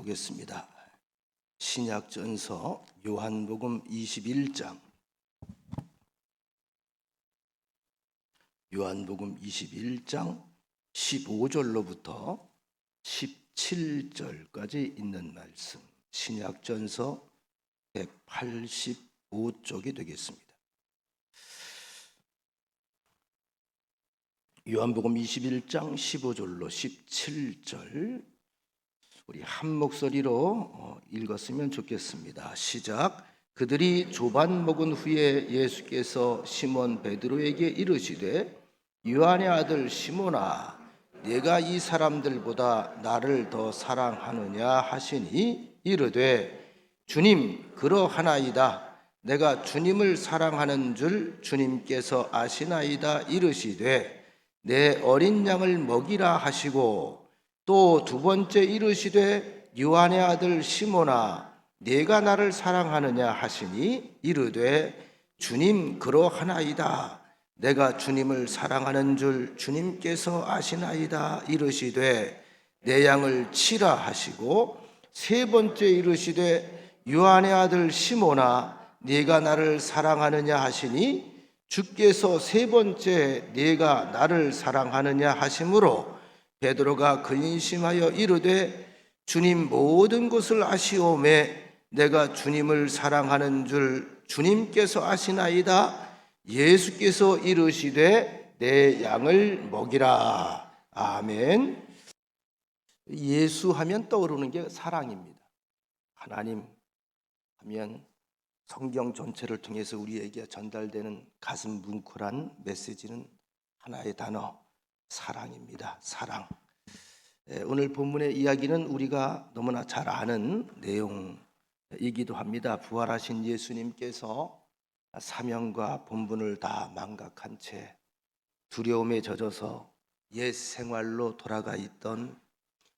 보겠습니다. 신약전서 요한복음 21장, 요한복음 21장 15절로부터 17절까지 있는 말씀, 신약전서 185쪽이 되겠습니다. 요한복음 21장 15절로 17절 우리 한 목소리로 읽었으면 좋겠습니다. 시작. 그들이 조반 먹은 후에 예수께서 시몬 베드로에게 이르시되 요한의 아들 시몬아 네가 이 사람들보다 나를 더 사랑하느냐 하시니 이르되 주님 그러하나이다. 내가 주님을 사랑하는 줄 주님께서 아시나이다. 이르시되 내 어린 양을 먹이라 하시고 또 두 번째 이르시되 요한의 아들 시몬아 네가 나를 사랑하느냐 하시니 이르되 주님 그러하나이다. 내가 주님을 사랑하는 줄 주님께서 아시나이다. 이르시되 내 양을 치라 하시고 세 번째 이르시되 요한의 아들 시몬아 네가 나를 사랑하느냐 하시니 주께서 세 번째 네가 나를 사랑하느냐 하심으로 베드로가 근심하여 이르되 주님 모든 것을 아시오매 내가 주님을 사랑하는 줄 주님께서 아시나이다. 예수께서 이르시되 내 양을 먹이라. 아멘. 예수 하면 떠오르는 게 사랑입니다. 하나님 하면 성경 전체를 통해서 우리에게 전달되는 가슴 뭉클한 메시지는 하나의 단어, 사랑입니다. 사랑. 오늘 본문의 이야기는 우리가 너무나 잘 아는 내용이기도 합니다. 부활하신 예수님께서 사명과 본분을 다 망각한 채 두려움에 젖어서 옛 생활로 돌아가 있던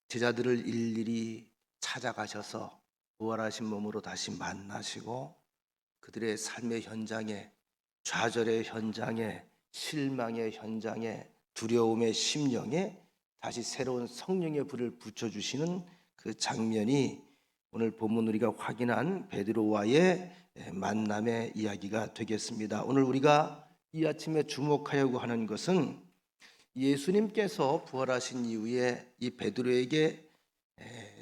제자들을 일일이 찾아가셔서 부활하신 몸으로 다시 만나시고 그들의 삶의 현장에, 좌절의 현장에, 실망의 현장에, 두려움의 심령에 다시 새로운 성령의 불을 붙여주시는 그 장면이 오늘 본문 우리가 확인한 베드로와의 만남의 이야기가 되겠습니다. 오늘 우리가 이 아침에 주목하려고 하는 것은 예수님께서 부활하신 이후에 이 베드로에게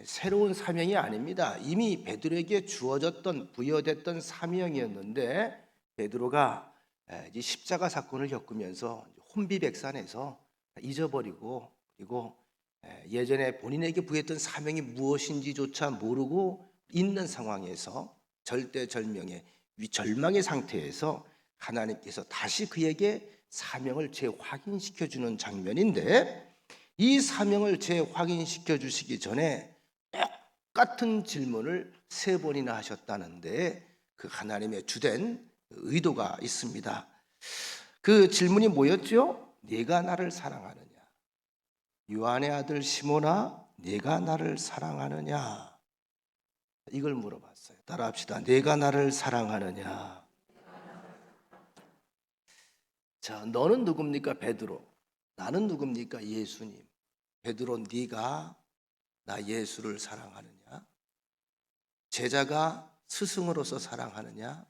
새로운 사명이 아닙니다. 이미 베드로에게 주어졌던 부여됐던 사명이었는데 베드로가 이 십자가 사건을 겪으면서 혼비백산해서 잊어버리고 그리고 예전에 본인에게 부여했던 사명이 무엇인지조차 모르고 있는 상황에서 절대절명의 절망의 상태에서 하나님께서 다시 그에게 사명을 재확인시켜주는 장면인데 이 사명을 재확인시켜 주시기 전에 똑같은 질문을 세 번이나 하셨다는데 그 하나님의 주된 의도가 있습니다. 그 질문이 뭐였죠? 네가 나를 사랑하느냐? 요한의 아들 시몬아 네가 나를 사랑하느냐? 이걸 물어봤어요. 따라합시다. 네가 나를 사랑하느냐? 자, 너는 누굽니까? 베드로. 나는 누굽니까? 예수님. 베드로 네가 나 예수를 사랑하느냐? 제자가 스승으로서 사랑하느냐?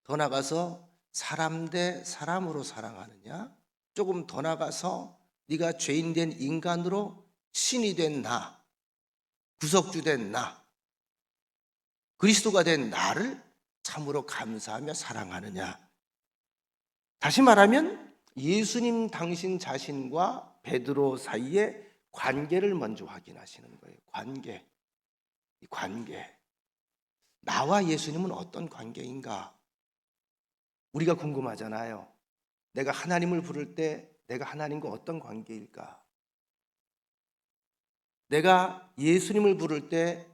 더 나가서 사람 대 사람으로 사랑하느냐? 조금 더 나가서 네가 죄인 된 인간으로 신이 된 나, 구속주 된 나, 그리스도가 된 나를 참으로 감사하며 사랑하느냐? 다시 말하면 예수님 당신 자신과 베드로 사이의 관계를 먼저 확인하시는 거예요. 관계. 이 관계. 나와 예수님은 어떤 관계인가? 우리가 궁금하잖아요. 내가 하나님을 부를 때 내가 하나님과 어떤 관계일까? 내가 예수님을 부를 때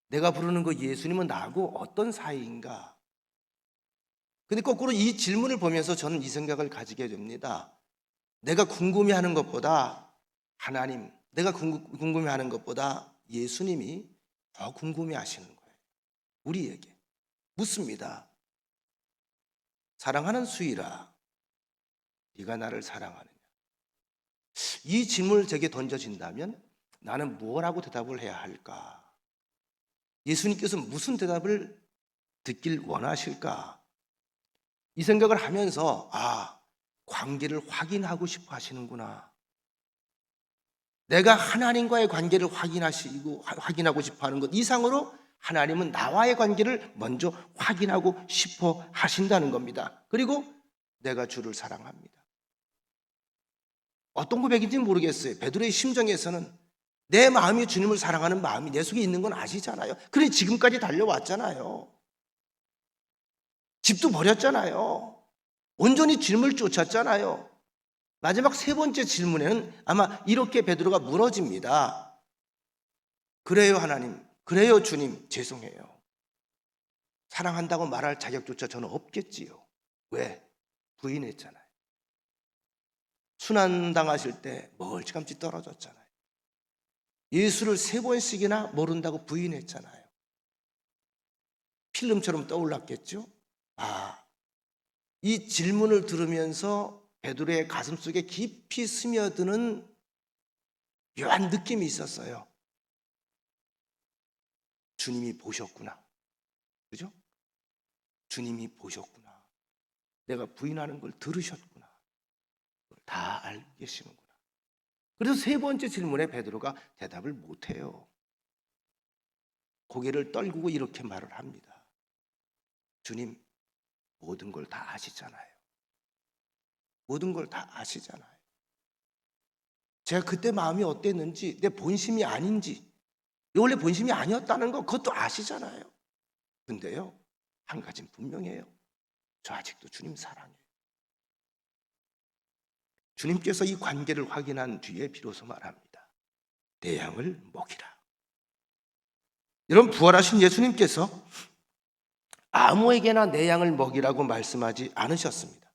내가 부르는 그 예수님은 나하고 어떤 사이인가? 근데 거꾸로 이 질문을 보면서 저는 이 생각을 가지게 됩니다. 내가 궁금해하는 것보다 하나님, 내가 궁금해하는 것보다 예수님이 더 궁금해하시는 거예요. 우리에게 묻습니다. 사랑하는 수희라, 네가 나를 사랑하느냐? 이 질문을 제게 던져진다면 나는 뭐라고 대답을 해야 할까? 예수님께서 무슨 대답을 듣길 원하실까? 이 생각을 하면서 관계를 확인하고 싶어 하시는구나. 내가 하나님과의 관계를 확인하고 싶어 하는 것 이상으로 하나님은 나와의 관계를 먼저 확인하고 싶어 하신다는 겁니다. 그리고 내가 주를 사랑합니다. 어떤 고백인지 모르겠어요. 베드로의 심정에서는 내 마음이 주님을 사랑하는 마음이 내 속에 있는 건 아시잖아요. 그래 지금까지 달려왔잖아요. 집도 버렸잖아요. 온전히 주님을 쫓았잖아요. 마지막 세 번째 질문에는 아마 이렇게 베드로가 물어집니다. 그래요 하나님, 그래요 주님, 죄송해요. 사랑한다고 말할 자격조차 저는 없겠지요. 왜? 부인했잖아요. 순환당하실 때 멀찌감치 떨어졌잖아요. 예수를 3번씩이나 모른다고 부인했잖아요. 필름처럼 떠올랐겠죠? 이 질문을 들으면서 베드로의 가슴속에 깊이 스며드는 묘한 느낌이 있었어요. 주님이 보셨구나. 그죠? 주님이 보셨구나. 내가 부인하는 걸 들으셨구나. 다 알고 계시는구나. 그래서 3번째 질문에 베드로가 대답을 못해요. 고개를 떨구고 이렇게 말을 합니다. 주님, 모든 걸 다 아시잖아요. 모든 걸 다 아시잖아요. 제가 그때 마음이 어땠는지, 내 본심이 아닌지, 원래 본심이 아니었다는 거 그것도 아시잖아요. 근데요, 한 가지는 분명해요. 저 아직도 주님 사랑해요. 주님께서 이 관계를 확인한 뒤에 비로소 말합니다. 내 양을 먹이라. 여러분, 부활하신 예수님께서 아무에게나 내 양을 먹이라고 말씀하지 않으셨습니다.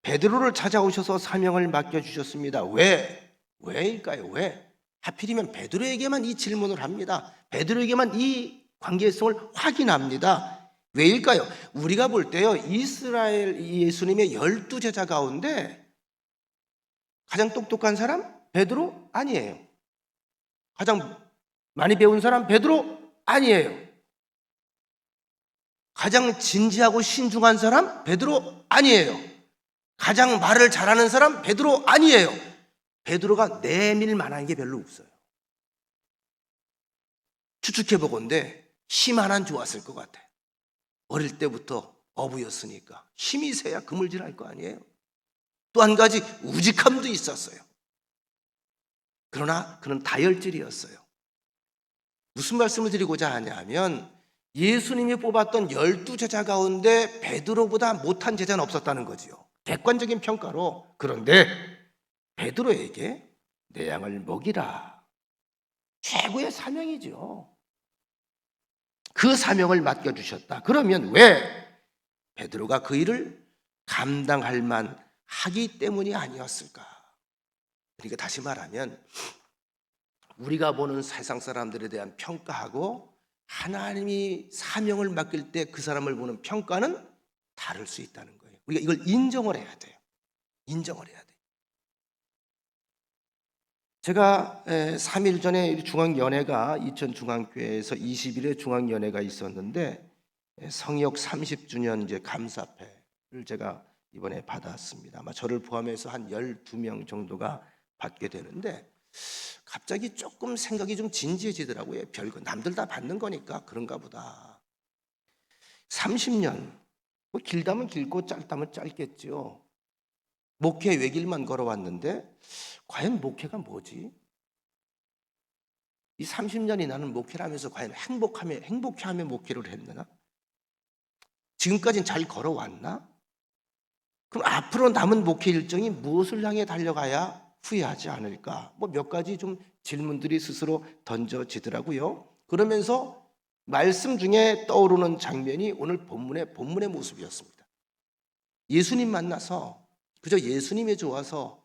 베드로를 찾아오셔서 사명을 맡겨주셨습니다. 왜일까요? 왜? 하필이면 베드로에게만 이 질문을 합니다. 베드로에게만 이 관계성을 확인합니다. 왜일까요? 우리가 볼 때요, 이스라엘 예수님의 12제자 가운데 가장 똑똑한 사람? 베드로? 아니에요. 가장 많이 배운 사람? 베드로? 아니에요. 가장 진지하고 신중한 사람? 베드로? 아니에요. 가장 말을 잘하는 사람? 베드로? 아니에요. 베드로가 내밀 만한 게 별로 없어요. 추측해보건대 힘 하나는 좋았을 것 같아요. 어릴 때부터 어부였으니까 힘이 세야 그물질할 거 아니에요. 또 한 가지 우직함도 있었어요. 그러나 그는 다혈질이었어요. 무슨 말씀을 드리고자 하냐면 예수님이 뽑았던 12제자 가운데 베드로보다 못한 제자는 없었다는 거지요. 객관적인 평가로. 그런데 베드로에게 내 양을 먹이라. 최고의 사명이죠. 그 사명을 맡겨주셨다. 그러면 왜? 베드로가 그 일을 감당할 만하기 때문이 아니었을까? 그러니까 다시 말하면 우리가 보는 세상 사람들에 대한 평가하고 하나님이 사명을 맡길 때 그 사람을 보는 평가는 다를 수 있다는 거예요. 우리가 이걸 인정을 해야 돼요. 인정을 해야 돼요. 제가 3일 전에 중앙연회가 이천중앙교회에서 20일에 중앙연회가 있었는데 성역 30주년 이제 감사패를 제가 이번에 받았습니다. 아마 저를 포함해서 한 12명 정도가 받게 되는데 갑자기 조금 생각이 좀 진지해지더라고요. 별거 남들 다 받는 거니까 그런가 보다. 30년 뭐 길다면 길고 짧다면 짧겠죠. 목회 외길만 걸어왔는데 과연 목회가 뭐지? 이 30년이 나는 목회를 하면서 과연 행복해하며 목회를 했나? 지금까지는 잘 걸어왔나? 그럼 앞으로 남은 목회 일정이 무엇을 향해 달려가야 후회하지 않을까? 뭐 몇 가지 좀 질문들이 스스로 던져지더라고요. 그러면서 말씀 중에 떠오르는 장면이 오늘 본문의 모습이었습니다. 예수님 만나서 그저 예수님이 좋아서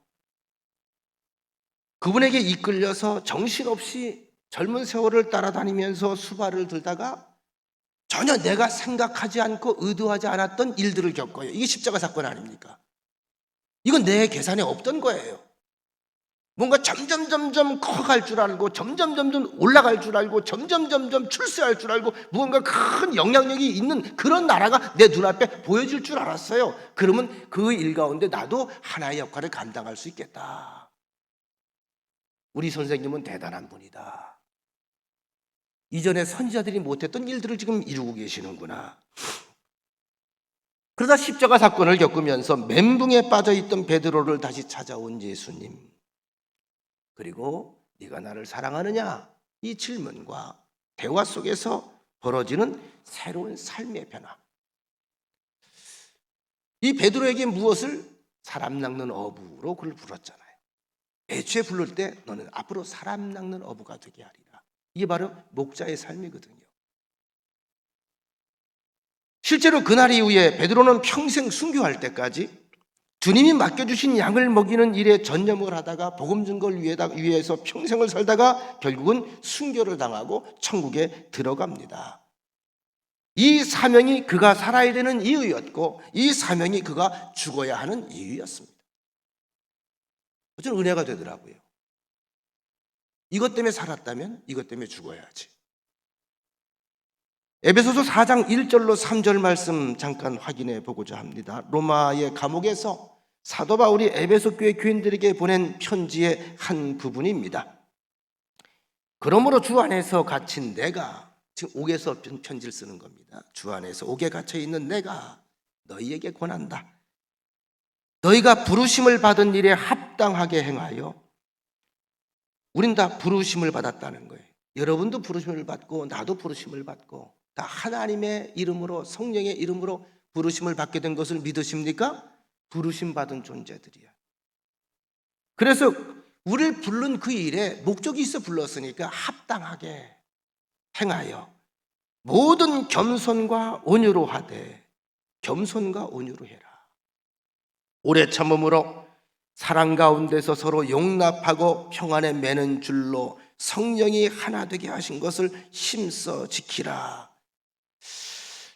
그분에게 이끌려서 정신없이 젊은 세월을 따라다니면서 수발을 들다가 전혀 내가 생각하지 않고 의도하지 않았던 일들을 겪어요. 이게 십자가 사건 아닙니까? 이건 내 계산에 없던 거예요. 뭔가 점점 커갈 줄 알고 점점 올라갈 줄 알고 점점 출세할 줄 알고 무언가 큰 영향력이 있는 그런 나라가 내 눈앞에 보여질 줄 알았어요. 그러면 그 일 가운데 나도 하나의 역할을 감당할 수 있겠다. 우리 선생님은 대단한 분이다. 이전에 선지자들이 못했던 일들을 지금 이루고 계시는구나. 그러다 십자가 사건을 겪으면서 멘붕에 빠져있던 베드로를 다시 찾아온 예수님. 그리고 네가 나를 사랑하느냐? 이 질문과 대화 속에서 벌어지는 새로운 삶의 변화. 이 베드로에게 무엇을? 사람 낚는 어부로 그를 불렀잖아요. 애초에 부를 때 너는 앞으로 사람 낚는 어부가 되게 하리라. 이게 바로 목자의 삶이거든요. 실제로 그날 이후에 베드로는 평생 순교할 때까지 주님이 맡겨주신 양을 먹이는 일에 전념을 하다가 복음 증거를 위해서 평생을 살다가 결국은 순교를 당하고 천국에 들어갑니다. 이 사명이 그가 살아야 되는 이유였고 이 사명이 그가 죽어야 하는 이유였습니다. 저는 은혜가 되더라고요. 이것 때문에 살았다면 이것 때문에 죽어야지. 에베소서 4장 1절로 3절 말씀 잠깐 확인해 보고자 합니다. 로마의 감옥에서 사도 바울이 에베소 교회 교인들에게 보낸 편지의 한 부분입니다. 그러므로 주 안에서 갇힌 내가, 지금 옥에서 편지를 쓰는 겁니다. 주 안에서 옥에 갇혀 있는 내가 너희에게 권한다. 너희가 부르심을 받은 일에 합당하게 행하여, 우린 다 부르심을 받았다는 거예요. 여러분도 부르심을 받고 나도 부르심을 받고 다 하나님의 이름으로, 성령의 이름으로 부르심을 받게 된 것을 믿으십니까? 부르심 받은 존재들이야. 그래서 우리를 부른 그 일에 목적이 있어 불렀으니까 합당하게 행하여 모든 겸손과 온유로 하되, 겸손과 온유로 해라. 오래 참음으로 사랑 가운데서 서로 용납하고 평안에 매는 줄로 성령이 하나 되게 하신 것을 힘써 지키라.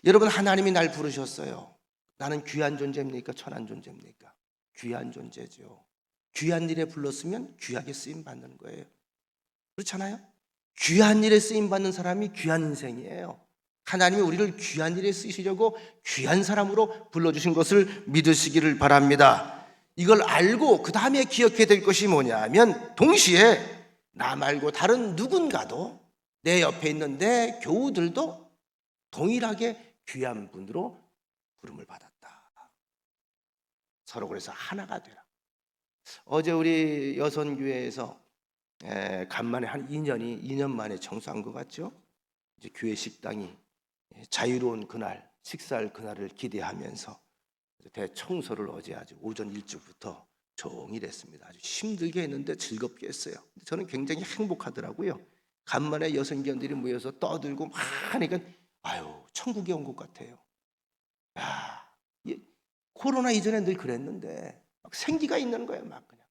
여러분, 하나님이 날 부르셨어요. 나는 귀한 존재입니까? 천한 존재입니까? 귀한 존재죠. 귀한 일에 불렀으면 귀하게 쓰임 받는 거예요. 그렇잖아요? 귀한 일에 쓰임 받는 사람이 귀한 인생이에요. 하나님이 우리를 귀한 일에 쓰시려고 귀한 사람으로 불러주신 것을 믿으시기를 바랍니다. 이걸 알고 그 다음에 기억해야 될 것이 뭐냐면, 동시에 나 말고 다른 누군가도, 내 옆에 있는 내 교우들도 동일하게 귀한 분으로 부름을 받았다. 서로 그래서 하나가 되라. 어제 우리 여선교회에서 간만에 한 2년 만에 청소한 것 같죠? 이제 교회 식당이 자유로운 그날, 식사할 그날을 기대하면서 대청소를 어제 아주 오전 일찍부터 종일 했습니다. 아주 힘들게 했는데 즐겁게 했어요. 저는 굉장히 행복하더라고요. 간만에 여성견들이 모여서 떠들고 막 하니까 아유, 천국에 온 것 같아요. 야, 코로나 이전에 늘 그랬는데 막 생기가 있는 거예요, 막 그냥.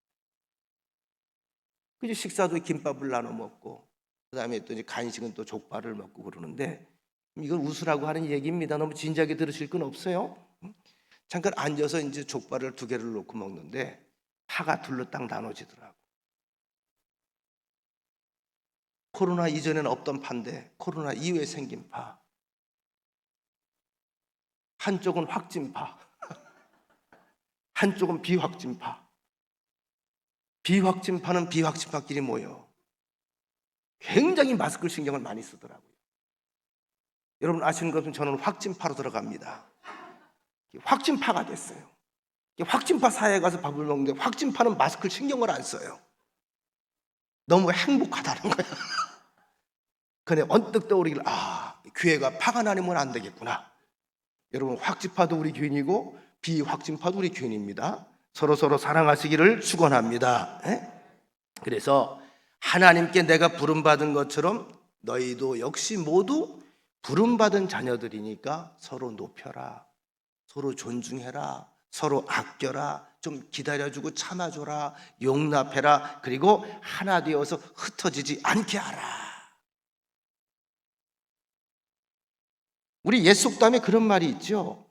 그죠? 식사도 김밥을 나눠 먹고, 그다음에 또 이제 간식은 또 족발을 먹고 그러는데, 이건 웃으라고 하는 얘기입니다. 너무 진지하게 들으실 건 없어요. 잠깐 앉아서 이제 족발을 2개를 놓고 먹는데 파가 둘러 딱 나눠지더라고. 코로나 이전에는 없던 파인데 코로나 이후에 생긴 파. 한쪽은 확진파, 한쪽은 비확진파. 비확진파는 비확진파끼리 모여 굉장히 마스크 신경을 많이 쓰더라고요. 여러분 아시는 것은 저는 확진파로 들어갑니다. 확진파가 됐어요. 확진파 사회에 가서 밥을 먹는데 확진파는 마스크를 신경을 안 써요. 너무 행복하다는 거야. 근데 언뜻 떠오르길, 교회가 파가 나뉘면 안 되겠구나. 여러분, 확진파도 우리 교인이고 비확진파도 우리 교인입니다. 서로 사랑하시기를 축원합니다. 그래서 하나님께 내가 부름받은 것처럼 너희도 역시 모두 부름받은 자녀들이니까 서로 높여라, 서로 존중해라, 서로 아껴라, 좀 기다려주고 참아줘라, 용납해라, 그리고 하나 되어서 흩어지지 않게 하라. 우리 옛 속담에 그런 말이 있죠.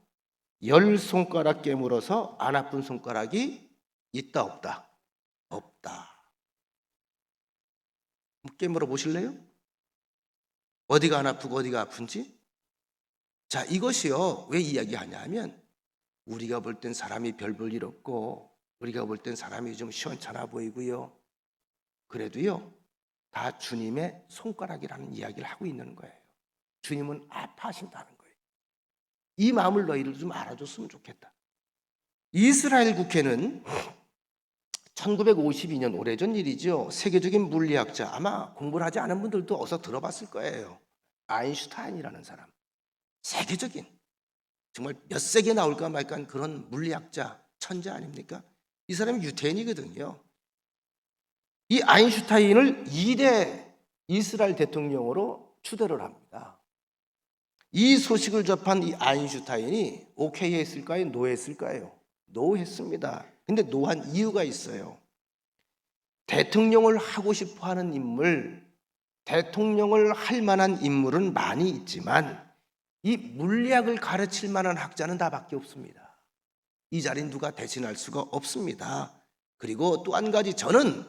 10손가락 깨물어서 안 아픈 손가락이 있다 없다? 없다. 깨물어 보실래요? 어디가 안 아프고 어디가 아픈지? 자, 이것이요. 왜 이야기하냐 하면 우리가 볼 땐 사람이 별 볼 일 없고 우리가 볼 땐 사람이 좀 시원찮아 보이고요. 그래도요. 다 주님의 손가락이라는 이야기를 하고 있는 거예요. 주님은 아파하신다는 거예요. 이 마음을 너희들 좀 알아줬으면 좋겠다. 이스라엘 국회는 1952년 오래전 일이죠. 세계적인 물리학자, 아마 공부를 하지 않은 분들도 어서 들어봤을 거예요. 아인슈타인이라는 사람. 세계적인, 정말 몇 세기에 나올까 말까 그런 물리학자, 천재 아닙니까? 이 사람이 유태인이거든요. 이 아인슈타인을 2대 이스라엘 대통령으로 추대를 합니다. 이 소식을 접한 이 아인슈타인이 오케이 했을까요? 노 했을까요? 노 했습니다. 근데 노한 이유가 있어요. 대통령을 하고 싶어 하는 인물, 대통령을 할 만한 인물은 많이 있지만 이 물리학을 가르칠 만한 학자는 나밖에 없습니다. 이 자리는 누가 대신할 수가 없습니다. 그리고 또 한 가지, 저는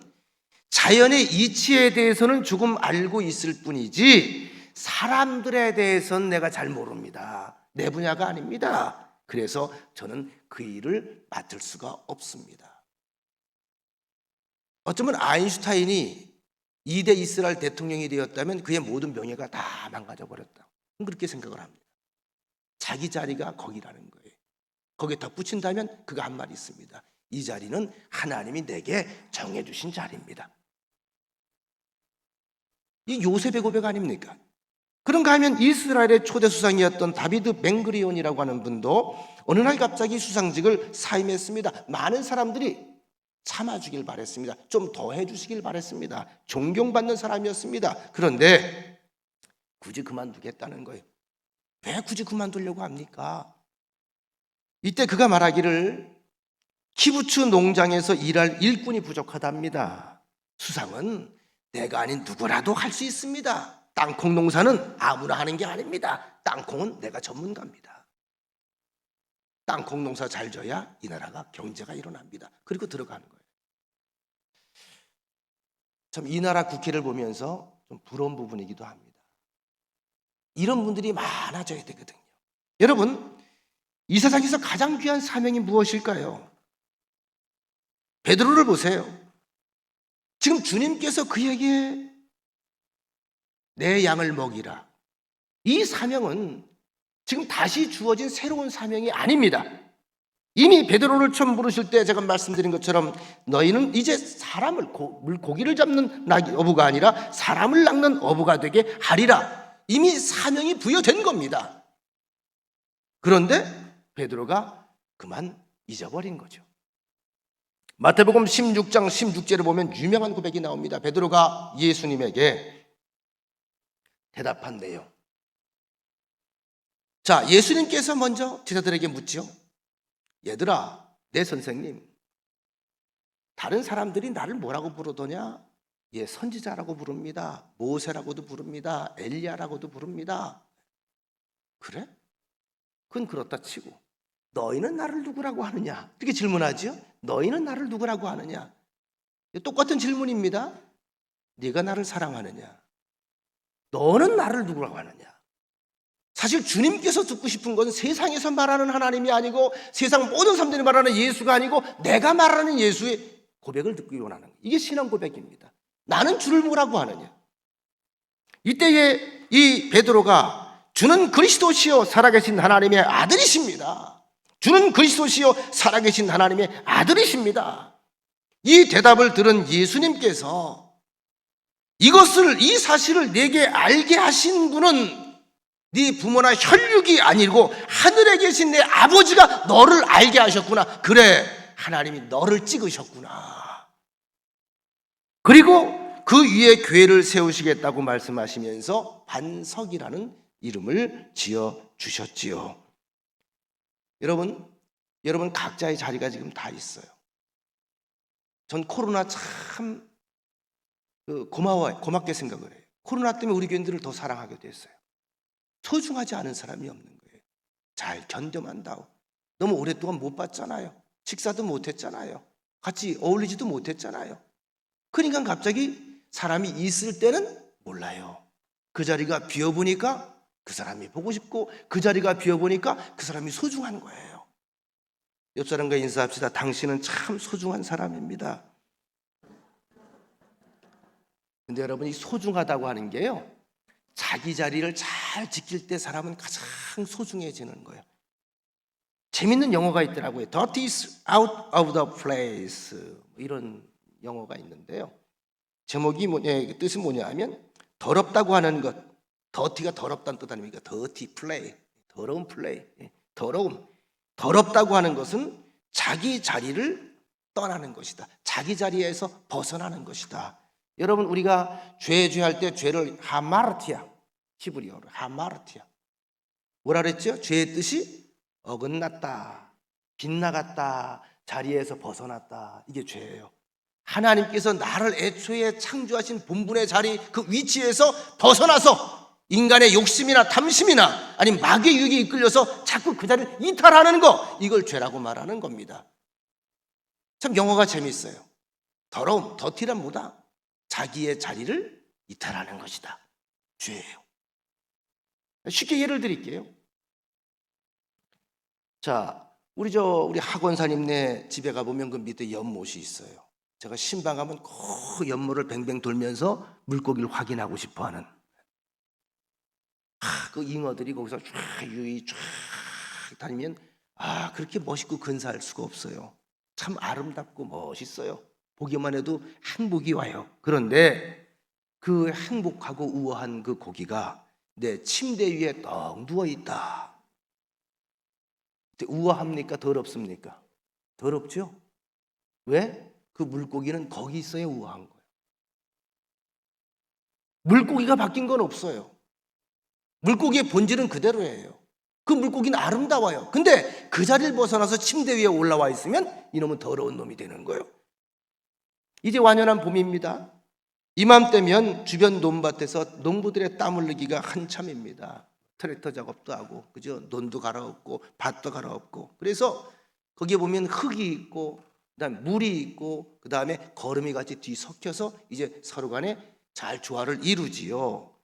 자연의 이치에 대해서는 조금 알고 있을 뿐이지 사람들에 대해서는 내가 잘 모릅니다. 내 분야가 아닙니다. 그래서 저는 그 일을 맡을 수가 없습니다. 어쩌면 아인슈타인이 2대 이스라엘 대통령이 되었다면 그의 모든 명예가 다 망가져 버렸다. 그렇게 생각을 합니다. 자기 자리가 거기라는 거예요. 거기에 덧붙인다면 그가 한 말이 있습니다. 이 자리는 하나님이 내게 정해주신 자리입니다. 이 요셉의 고백 아닙니까? 그런가 하면 이스라엘의 초대 수상이었던 다비드 벤그리온이라고 하는 분도 어느 날 갑자기 수상직을 사임했습니다. 많은 사람들이 참아주길 바랬습니다. 좀 더 해주시길 바랬습니다. 존경받는 사람이었습니다. 그런데 굳이 그만두겠다는 거예요. 왜 굳이 그만두려고 합니까? 이때 그가 말하기를 키부츠 농장에서 일할 일꾼이 부족하답니다. 수상은 내가 아닌 누구라도 할 수 있습니다. 땅콩 농사는 아무나 하는 게 아닙니다. 땅콩은 내가 전문가입니다. 땅콩 농사 잘 져야 이 나라가 경제가 일어납니다. 그리고 들어가는 거예요. 참 이 나라 국회를 보면서 좀 부러운 부분이기도 합니다. 이런 분들이 많아져야 되거든요. 여러분, 이 세상에서 가장 귀한 사명이 무엇일까요? 베드로를 보세요. 지금 주님께서 그에게 내 양을 먹이라. 이 사명은 지금 다시 주어진 새로운 사명이 아닙니다. 이미 베드로를 처음 부르실 때 제가 말씀드린 것처럼 너희는 이제 사람을 물고기를 잡는 어부가 아니라 사람을 낚는 어부가 되게 하리라. 이미 사명이 부여된 겁니다. 그런데 베드로가 그만 잊어버린 거죠. 마태복음 16장 16절을 보면 유명한 고백이 나옵니다. 베드로가 예수님에게 대답한 내용. 자, 예수님께서 먼저 제자들에게 묻죠. 얘들아, 내 선생님, 다른 사람들이 나를 뭐라고 부르더냐? 예, 선지자라고 부릅니다. 모세라고도 부릅니다. 엘리야라고도 부릅니다. 그래? 그건 그렇다 치고 너희는 나를 누구라고 하느냐? 이렇게 질문하죠. 너희는 나를 누구라고 하느냐? 똑같은 질문입니다. 네가 나를 사랑하느냐? 너는 나를 누구라고 하느냐? 사실 주님께서 듣고 싶은 것은 세상에서 말하는 하나님이 아니고 세상 모든 사람들이 말하는 예수가 아니고 내가 말하는 예수의 고백을 듣기 원하는 거예요. 이게 신앙 고백입니다. 나는 주를 뭐라고 하느냐? 이때에 이 베드로가 주는 그리스도시요 살아계신 하나님의 아들이십니다. 주는 그리스도시요 살아계신 하나님의 아들이십니다. 이 대답을 들은 예수님께서 이 사실을 내게 알게 하신 분은 네 부모나 혈육이 아니고 하늘에 계신 내 아버지가 너를 알게 하셨구나. 그래, 하나님이 너를 찍으셨구나. 그리고 그 위에 교회를 세우시겠다고 말씀하시면서 반석이라는 이름을 지어주셨지요. 여러분 각자의 자리가 지금 다 있어요. 전 코로나 참 고맙게 생각을 해요. 코로나 때문에 우리 교인들을 더 사랑하게 됐어요. 소중하지 않은 사람이 없는 거예요. 잘 견뎌만다오. 너무 오랫동안 못 봤잖아요. 식사도 못 했잖아요. 같이 어울리지도 못했잖아요. 그러니까 갑자기 사람이 있을 때는 몰라요. 그 자리가 비어보니까 그 사람이 보고 싶고 그 자리가 비어보니까 그 사람이 소중한 거예요. 옆 사람과 인사합시다. 당신은 참 소중한 사람입니다. 근데 여러분, 이 소중하다고 하는 게요, 자기 자리를 잘 지킬 때 사람은 가장 소중해지는 거예요. 재밌는 영어가 있더라고요. Dirty is out of the place, 이런 영어가 있는데요, 제목이 뜻이 뭐냐 하면 더럽다고 하는 것, 더티가 더럽다는 뜻 아닙니까? 더티 플레이, 더러운 플레이, 더럽다고 하는 것은 자기 자리를 떠나는 것이다. 자기 자리에서 벗어나는 것이다. 여러분, 우리가 죄할 때 죄를 하마르티아, 히브리어로 하마르티아, 뭐라 그랬죠? 죄의 뜻이 어긋났다, 빗나갔다, 자리에서 벗어났다, 이게 죄예요. 하나님께서 나를 애초에 창조하신 본분의 자리, 그 위치에서 벗어나서 인간의 욕심이나 탐심이나 아니면 마귀의 유혹에 이끌려서 자꾸 그 자리를 이탈하는 거, 이걸 죄라고 말하는 겁니다. 참 영어가 재미있어요. 더러움, 더티란 뭐다? 자기의 자리를 이탈하는 것이다. 죄예요. 쉽게 예를 드릴게요. 자, 우리 학원사님네 집에 가보면 그 밑에 연못이 있어요. 제가 신방 가면 그 연못을 뱅뱅 돌면서 물고기를 확인하고 싶어하는, 그 잉어들이 거기서 유유히 쫙 다니면 그렇게 멋있고 근사할 수가 없어요. 참 아름답고 멋있어요. 보기만 해도 행복이 와요. 그런데 그 행복하고 우아한 그 고기가 내 침대 위에 떡 누워있다. 우아합니까? 더럽습니까? 더럽죠? 왜? 그 물고기는 거기 있어야 우아한 거예요. 물고기가 바뀐 건 없어요. 물고기의 본질은 그대로예요. 그 물고기는 아름다워요. 근데 그 자리를 벗어나서 침대 위에 올라와 있으면 이놈은 더러운 놈이 되는 거예요. 이제 완연한 봄입니다. 이맘때면 주변 논밭에서 농부들의 땀 흘리기가 한참입니다. 트랙터 작업도 하고, 그죠? 논도 갈아엎고 밭도 갈아엎고. 그래서 거기에 보면 흙이 있고, 그다음에 물이 있고, 그다음에 거름이 같이 뒤섞여서 이제 서로 간에 잘 조화를 이루지요.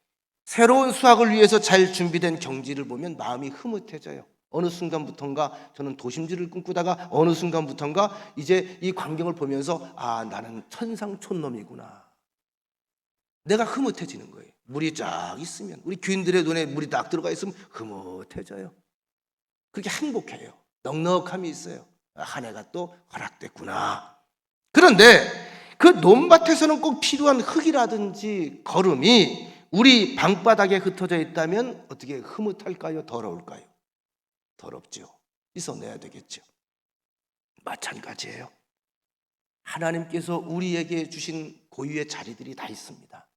새로운 수확을 위해서 잘 준비된 경지를 보면 마음이 흐뭇해져요. 어느 순간부턴가 저는 도심지를 꿈꾸다가 어느 순간부턴가 이제 이 광경을 보면서 나는 천상촌놈이구나, 내가 흐뭇해지는 거예요. 물이 쫙 있으면, 우리 귀인들의 눈에 물이 딱 들어가 있으면 흐뭇해져요. 그렇게 행복해요. 넉넉함이 있어요. 한 해가 또 허락됐구나. 그런데 그 논밭에서는 꼭 필요한 흙이라든지 거름이 우리 방바닥에 흩어져 있다면 어떻게 흐뭇할까요? 더러울까요? 더럽죠. 씻어내야 되겠죠. 마찬가지예요. 하나님께서 우리에게 주신 고유의 자리들이 다 있습니다.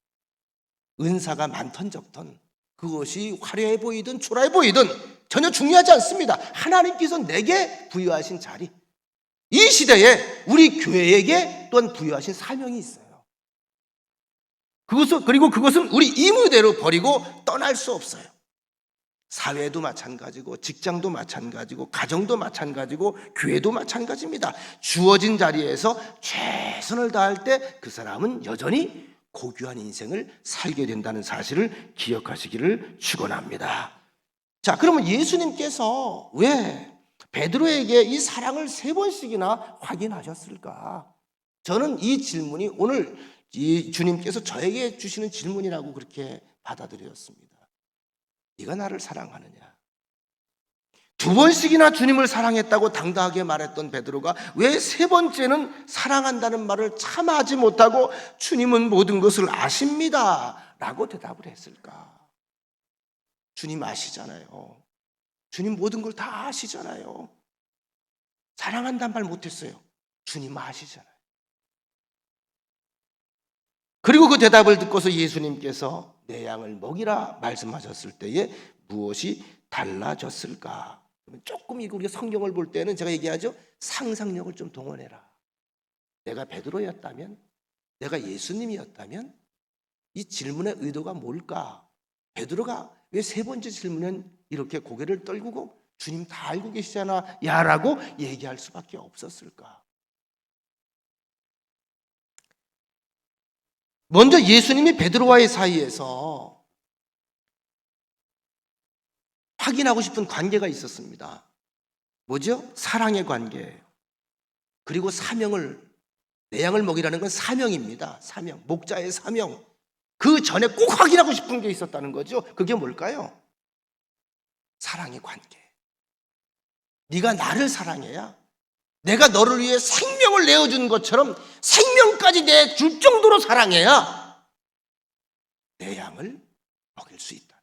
은사가 많던 적던, 그것이 화려해 보이든 초라해 보이든 전혀 중요하지 않습니다. 하나님께서 내게 부여하신 자리, 이 시대에 우리 교회에게 또한 부여하신 사명이 있어요. 그리고 그것은 우리 임무대로 버리고 떠날 수 없어요. 사회도 마찬가지고, 직장도 마찬가지고, 가정도 마찬가지고, 교회도 마찬가지입니다. 주어진 자리에서 최선을 다할 때 그 사람은 여전히 고귀한 인생을 살게 된다는 사실을 기억하시기를 축원합니다. 자, 그러면 예수님께서 왜 베드로에게 이 사랑을 3번씩이나 확인하셨을까? 저는 이 질문이 오늘 이 주님께서 저에게 주시는 질문이라고 그렇게 받아들였습니다. 네가 나를 사랑하느냐? 2번씩이나 주님을 사랑했다고 당당하게 말했던 베드로가 왜 3번째는 사랑한다는 말을 참 하지 못하고 주님은 모든 것을 아십니다 라고 대답을 했을까? 주님 아시잖아요. 주님 모든 걸 다 아시잖아요. 사랑한다는 말 못했어요. 주님 아시잖아요. 그리고 그 대답을 듣고서 예수님께서 내 양을 먹이라 말씀하셨을 때에 무엇이 달라졌을까? 조금 우리가 성경을 볼 때는 제가 얘기하죠, 상상력을 좀 동원해라. 내가 베드로였다면, 내가 예수님이었다면 이 질문의 의도가 뭘까? 베드로가 왜 3번째 질문은 이렇게 고개를 떨구고 주님 다 알고 계시잖아 야라고 얘기할 수밖에 없었을까? 먼저 예수님이 베드로와의 사이에서 확인하고 싶은 관계가 있었습니다. 뭐죠? 사랑의 관계예요. 그리고 내 양을 먹이라는 건 사명입니다. 사명, 목자의 사명. 그 전에 꼭 확인하고 싶은 게 있었다는 거죠. 그게 뭘까요? 사랑의 관계. 네가 나를 사랑해야 내가 너를 위해 생명을 내어준 것처럼 생명까지 내줄 정도로 사랑해야 내 양을 먹일 수 있다.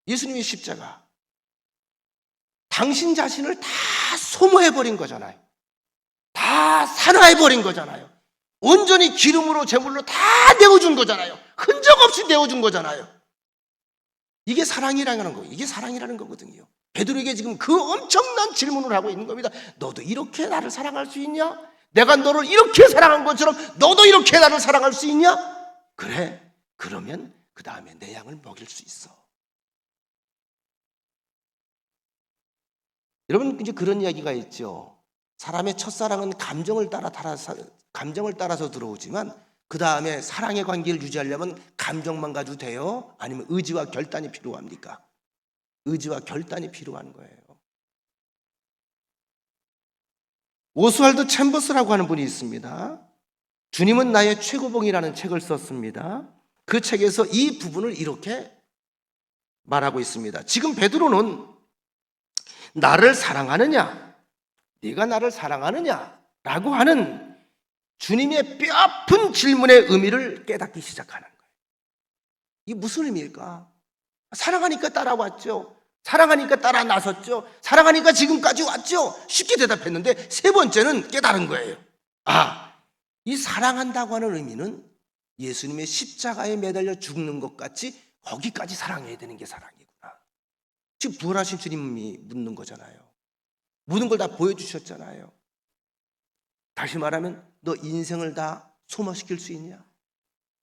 예수님의 십자가, 당신 자신을 다 소모해버린 거잖아요. 다 산화해버린 거잖아요. 온전히 기름으로 제물로 다 내어준 거잖아요. 흔적 없이 내어준 거잖아요. 이게 사랑이라는 거예요. 이게 사랑이라는 거거든요. 베드로에게 지금 그 엄청난 질문을 하고 있는 겁니다. 너도 이렇게 나를 사랑할 수 있냐? 내가 너를 이렇게 사랑한 것처럼 너도 이렇게 나를 사랑할 수 있냐? 그래, 그러면 그 다음에 내 양을 먹일 수 있어. 여러분, 이제 그런 이야기가 있죠. 사람의 첫사랑은 감정을 따라서 들어오지만 그 다음에 사랑의 관계를 유지하려면 감정만 가지고 돼요? 아니면 의지와 결단이 필요합니까? 의지와 결단이 필요한 거예요. 오스왈드 챔버스라고 하는 분이 있습니다. 주님은 나의 최고봉이라는 책을 썼습니다. 그 책에서 이 부분을 이렇게 말하고 있습니다. 지금 베드로는 나를 사랑하느냐? 네가 나를 사랑하느냐? 라고 하는 주님의 뼈아픈 질문의 의미를 깨닫기 시작하는 거예요. 이게 무슨 의미일까? 사랑하니까 따라왔죠. 사랑하니까 따라 나섰죠. 사랑하니까 지금까지 왔죠. 쉽게 대답했는데 세 번째는 깨달은 거예요. 이 사랑한다고 하는 의미는 예수님의 십자가에 매달려 죽는 것 같이 거기까지 사랑해야 되는 게 사랑이구나. 지금 부활하신 주님이 묻는 거잖아요. 모든 걸 다 보여주셨잖아요. 다시 말하면 너 인생을 다 소모시킬 수 있냐?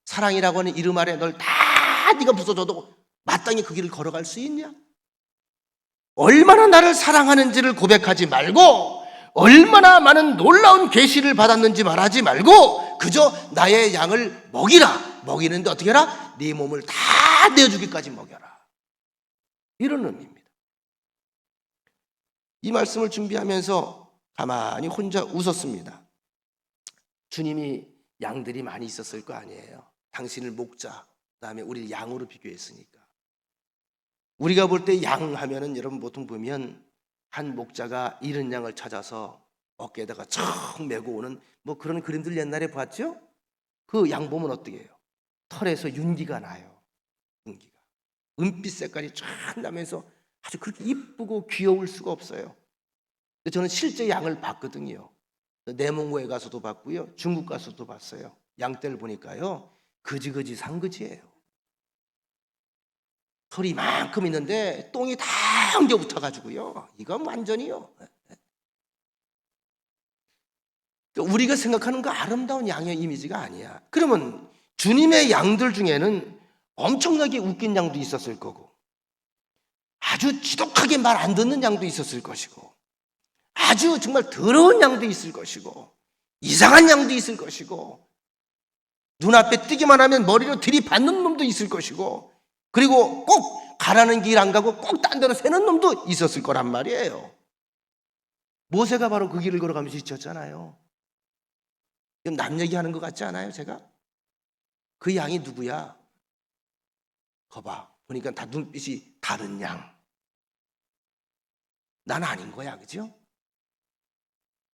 사랑이라고 하는 이름 아래 널 다 네가 부숴줘도 마땅히 그 길을 걸어갈 수 있냐? 얼마나 나를 사랑하는지를 고백하지 말고 얼마나 많은 놀라운 계시를 받았는지 말하지 말고 그저 나의 양을 먹이라. 먹이는데 어떻게 해라? 네 몸을 다 내어주기까지 먹여라. 이런 의미입니다. 이 말씀을 준비하면서 가만히 혼자 웃었습니다. 주님이 양들이 많이 있었을 거 아니에요. 당신을 목자, 그다음에 우리를 양으로 비교했으니까. 우리가 볼 때 양 하면은 여러분 보통 보면 한 목자가 잃은 양을 찾아서 어깨에다가 척 메고 오는 뭐 그런 그림들 옛날에 봤죠? 그 양 보면 어떻게 해요? 털에서 윤기가 나요. 윤기가. 은빛 색깔이 쫙 나면서 아주 그렇게 이쁘고 귀여울 수가 없어요. 근데 저는 실제 양을 봤거든요. 내몽고에 가서도 봤고요. 중국 가서도 봤어요. 양떼를 보니까요. 그지그지 상그지예요. 털이 이만큼 있는데 똥이 다 엉겨 붙어가지고요. 이건 완전히요. 우리가 생각하는 그 아름다운 양의 이미지가 아니야. 그러면 주님의 양들 중에는 엄청나게 웃긴 양도 있었을 거고 아주 지독하게 말 안 듣는 양도 있었을 것이고 아주 정말 더러운 양도 있을 것이고 이상한 양도 있을 것이고 눈앞에 뜨기만 하면 머리로 들이받는 놈도 있을 것이고 그리고 꼭 가라는 길 안 가고 꼭 딴 데로 새는 놈도 있었을 거란 말이에요. 모세가 바로 그 길을 걸어가면서 지쳤잖아요. 남 얘기하는 것 같지 않아요, 제가? 그 양이 누구야? 거봐. 보니까 다 눈빛이 다른 양. 난 아닌 거야, 그죠?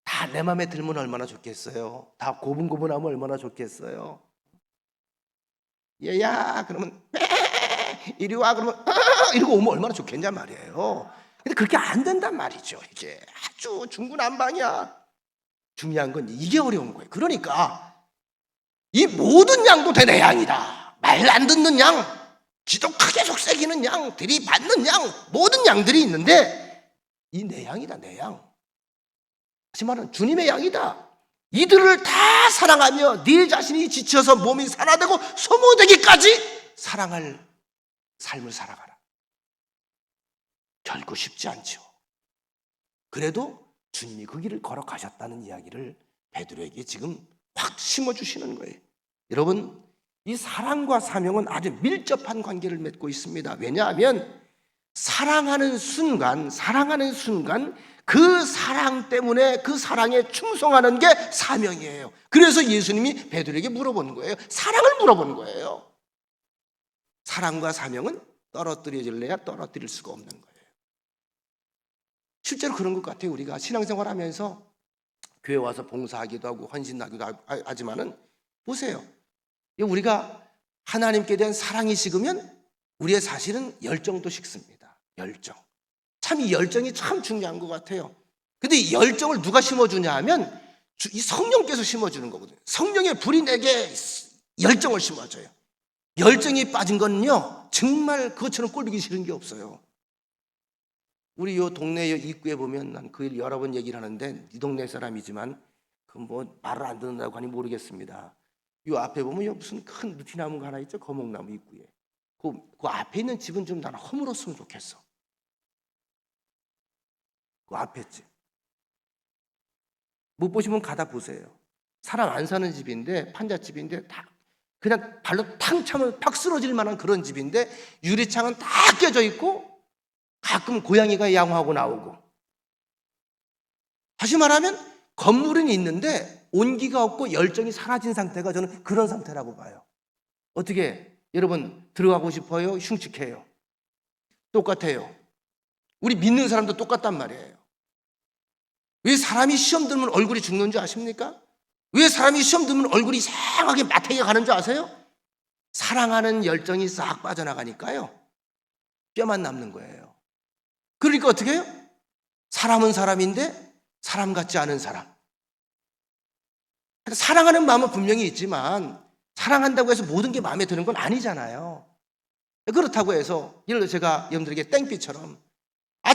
다 내 맘에 들면 얼마나 좋겠어요. 다 고분고분하면 얼마나 좋겠어요. 얘야, 그러면 이리 와, 그러면 이러고 오면 얼마나 좋겠냔 말이에요. 근데 그렇게 안 된단 말이죠. 이게 아주 중구난방이야. 중요한 건 이게 어려운 거예요. 그러니까 이 모든 양도 다 내 양이다. 말 안 듣는 양, 지독하게 속삭이는 양, 들이받는 양, 모든 양들이 있는데 이 내 양이다, 내 양. 다시 말하면 주님의 양이다. 이들을 다 사랑하며 네 자신이 지쳐서 몸이 산화되고 소모되기까지 사랑할 삶을 살아가라. 결코 쉽지 않죠. 그래도 주님이 그 길을 걸어가셨다는 이야기를 베드로에게 지금 확 심어주시는 거예요. 여러분, 이 사랑과 사명은 아주 밀접한 관계를 맺고 있습니다. 왜냐하면 사랑하는 순간 그 사랑 때문에 그 사랑에 충성하는 게 사명이에요. 그래서 예수님이 베드로에게 물어보는 거예요. 사랑을 물어보는 거예요. 사랑과 사명은 떨어뜨려질래야 떨어뜨릴 수가 없는 거예요. 실제로 그런 것 같아요. 우리가 신앙생활 하면서 교회 와서 봉사하기도 하고 헌신하기도 하지만은 보세요. 우리가 하나님께 대한 사랑이 식으면 우리의 사실은 열정도 식습니다. 열정. 참 이 열정이 참 중요한 것 같아요. 근데 이 열정을 누가 심어주냐 하면 이 성령께서 심어주는 거거든요. 성령의 불이 내게 열정을 심어줘요. 열정이 빠진 거는요, 정말 그것처럼 꼴보기 싫은 게 없어요. 우리 요 동네 입구에 보면 난 그 여러 번 얘기를 하는데 이 동네 사람이지만 그 뭐 말을 안 듣는다고 하니 모르겠습니다. 요 앞에 보면 무슨 큰 느티나무가 하나 있죠? 거목나무 입구에. 그 앞에 있는 집은 좀 나는 허물었으면 좋겠어. 그 앞에 집. 못 보시면 가다 보세요. 사람 안 사는 집인데, 판잣집인데 다 그냥 발로 탕 차면 팍 쓰러질 만한 그런 집인데 유리창은 다 깨져 있고 가끔 고양이가 양호하고 나오고. 다시 말하면 건물은 있는데 온기가 없고 열정이 사라진 상태가 저는 그런 상태라고 봐요. 어떻게 여러분 들어가고 싶어요? 흉측해요. 똑같아요. 우리 믿는 사람도 똑같단 말이에요. 왜 사람이 시험 들면 얼굴이 죽는 줄 아십니까? 왜 사람이 시험 들면 얼굴이 이상하게 마탱이가 가는 줄 아세요? 사랑하는 열정이 싹 빠져나가니까요. 뼈만 남는 거예요. 그러니까 어떻게 해요? 사람은 사람인데 사람 같지 않은 사람. 사랑하는 마음은 분명히 있지만 사랑한다고 해서 모든 게 마음에 드는 건 아니잖아요. 그렇다고 해서 예를 들어 제가 여러분들에게 땡빛처럼